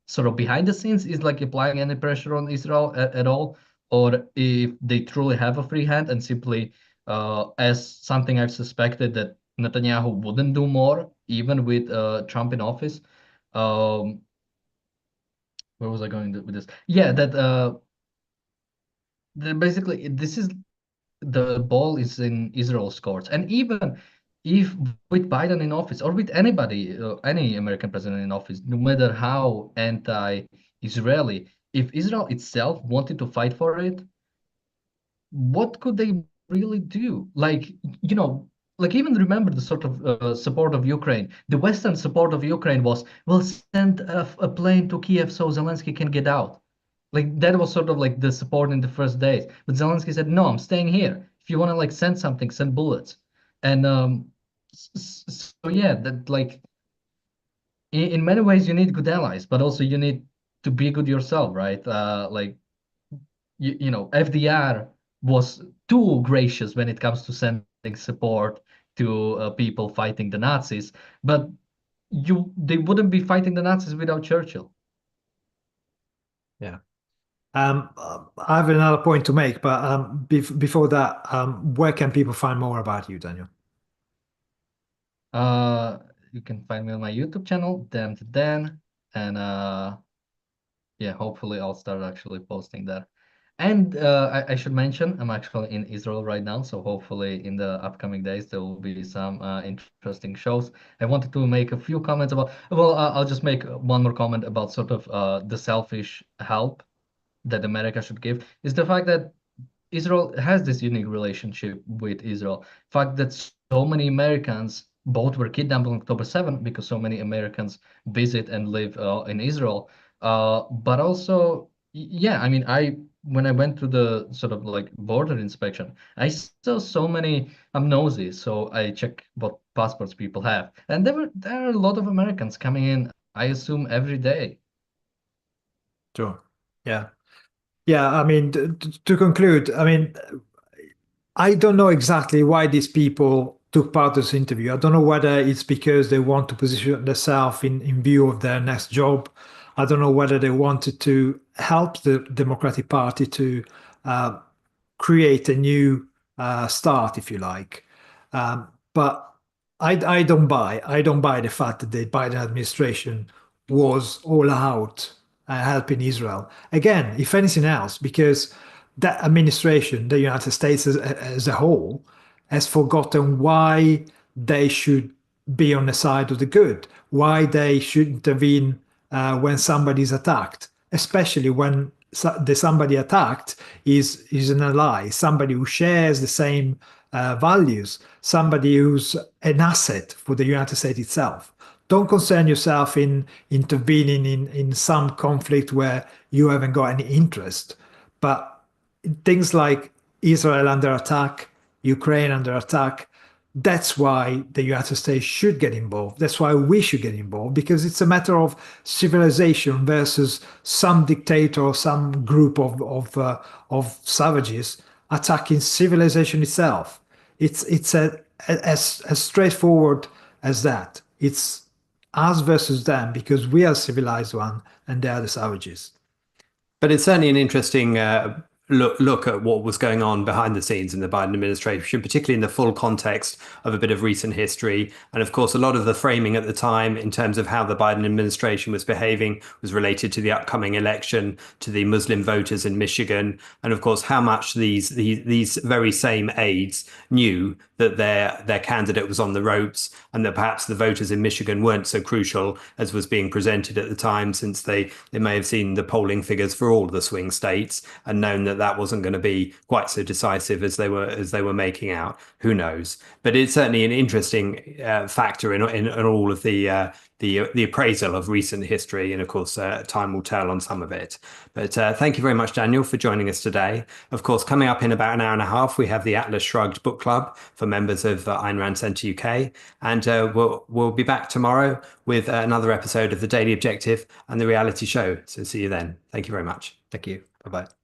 sort of behind the scenes is like applying any pressure on Israel at all, or if they truly have a free hand and simply as something I've suspected that Netanyahu wouldn't do more, even with Trump in office. Um, where was I going with this? Yeah, that basically this is the ball is in Israel's courts, and even if with Biden in office or with anybody, any American president in office, no matter how anti-Israeli, if Israel itself wanted to fight for it, what could they really do? Like, like even remember the sort of support of Ukraine. The Western support of Ukraine was, well, send a plane to Kiev so Zelensky can get out. Like that was sort of like the support in the first days. But Zelensky said, no, I'm staying here. If you want to like send something, send bullets. And so yeah, that like in many ways you need good allies, but also you need to be good yourself, right? Like FDR was too gracious when it comes to sending support to people fighting the Nazis, but they wouldn't be fighting the Nazis without Churchill. Yeah. I have another point to make, but before that, where can people find more about you, Daniel? You can find me on my YouTube channel, Dan to Dan, and yeah, hopefully I'll start actually posting there. And I should mention, I'm actually in Israel right now, so hopefully in the upcoming days there will be some interesting shows. I wanted to make a few comments about, well, I'll just make one more comment about sort of the selfish help that America should give, is the fact that Israel has this unique relationship with Israel. Fact that so many Americans both were kidnapped on October 7th because so many Americans visit and live in Israel. But also, yeah, I mean, when I went to the sort of like border inspection, I saw so many. I'm nosy, so I check what passports people have, and there are a lot of Americans coming in. I assume every day. Sure. Yeah. Yeah. I mean, to conclude, I mean, I don't know exactly why these people took part in this interview. I don't know whether it's because they want to position themselves in view of their next job. I don't know whether they wanted to help the Democratic Party to uh, create a new start, if you like. But I don't buy the fact that the Biden administration was all out helping Israel. Again, if anything else, because that administration, the United States as a whole, has forgotten why they should be on the side of the good, why they should intervene when somebody's attacked, especially when the somebody attacked is an ally, somebody who shares the same values, somebody who's an asset for the United States itself. Don't concern yourself in intervening in some conflict where you haven't got any interest. But things like Israel under attack, Ukraine under attack, that's why the United States should get involved. That's why we should get involved, because it's a matter of civilization versus some dictator or some group of savages attacking civilization itself. It's as straightforward as that. It's us versus them because we are civilized one and they are the savages. But it's certainly an interesting look at what was going on behind the scenes in the Biden administration, particularly in the full context of a bit of recent history. And of course, a lot of the framing at the time in terms of how the Biden administration was behaving was related to the upcoming election, to the Muslim voters in Michigan, and of course, how much these very same aides knew that their candidate was on the ropes, and that perhaps the voters in Michigan weren't so crucial as was being presented at the time, since they may have seen the polling figures for all the swing states and known that wasn't going to be quite so decisive as they were making out. Who knows? But it's certainly an interesting factor in all of the appraisal of recent history, and of course, time will tell on some of it. But thank you very much, Daniel, for joining us today. Of course, coming up in about an hour and a half, we have the Atlas Shrugged book club for members of Ayn Rand Centre UK, and we'll be back tomorrow with another episode of the Daily Objective and the Reality Show. So see you then. Thank you very much. Thank you. Bye bye.